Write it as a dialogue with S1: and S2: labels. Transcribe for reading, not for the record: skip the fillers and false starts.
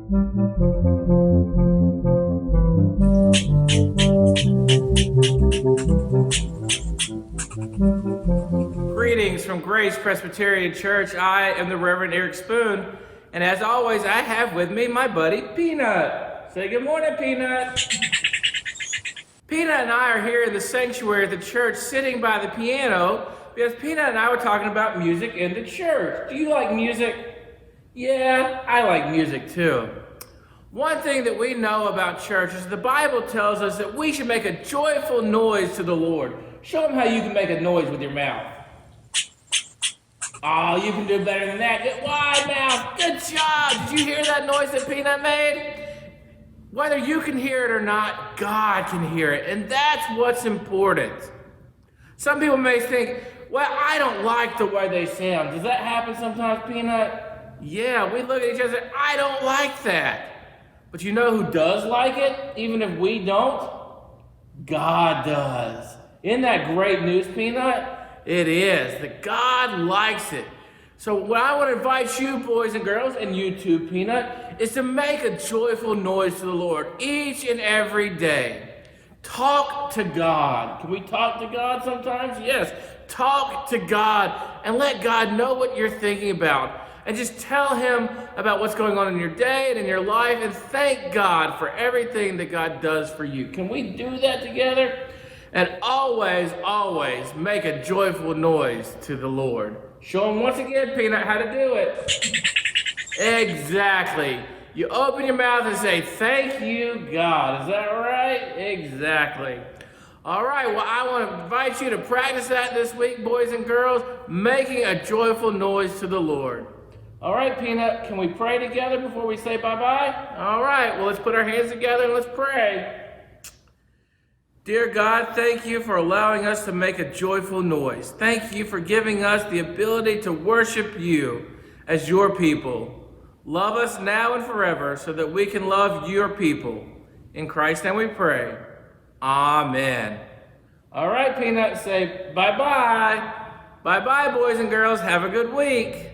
S1: Greetings from Grace Presbyterian Church. I am the Reverend Eric Spoon, and as always, I have with me my buddy Peanut. Say good morning, Peanut. Peanut and I are here in the sanctuary at the church sitting by the piano because Peanut and I were talking about music in the church. Do you like music? Yeah, I like music too. One thing that we know about church is the Bible tells us that we should make a joyful noise to the Lord. Show them how you can make a noise with your mouth. Oh, you can do better than that. Get wide mouth. Good job. Did you hear that noise that Peanut made? Whether you can hear it or not, God can hear it. And that's what's important. Some people may think, well, I don't like the way they sound. Does that happen sometimes, Peanut? Yeah, we look at each other and say, I don't like that. But you know who does like it, even if we don't? God does. Isn't that great news, Peanut? It is. That God likes it. So what I want to invite you, boys and girls, and you too, Peanut, is to make a joyful noise to the Lord each and every day. Talk to God. Can we talk to God sometimes? Yes. Talk to God and let God know what you're thinking about. And just tell him about what's going on in your day and in your life and thank God for everything that God does for you. Can we do that together? And always, always make a joyful noise to the Lord. Show him once again, Peanut, how to do it. Exactly. You open your mouth and say, thank you, God. Is that right? Exactly. All right, well, I want to invite you to practice that this week, boys and girls, making a joyful noise to the Lord. All right, Peanut, can we pray together before we say bye-bye? All right, well, let's put our hands together and let's pray. Dear God, thank you for allowing us to make a joyful noise. Thank you for giving us the ability to worship you as your people. Love us now and forever so that we can love your people. In Christ's name we pray. Amen. All right, Peanut, say bye-bye. Bye-bye, boys and girls. Have a good week.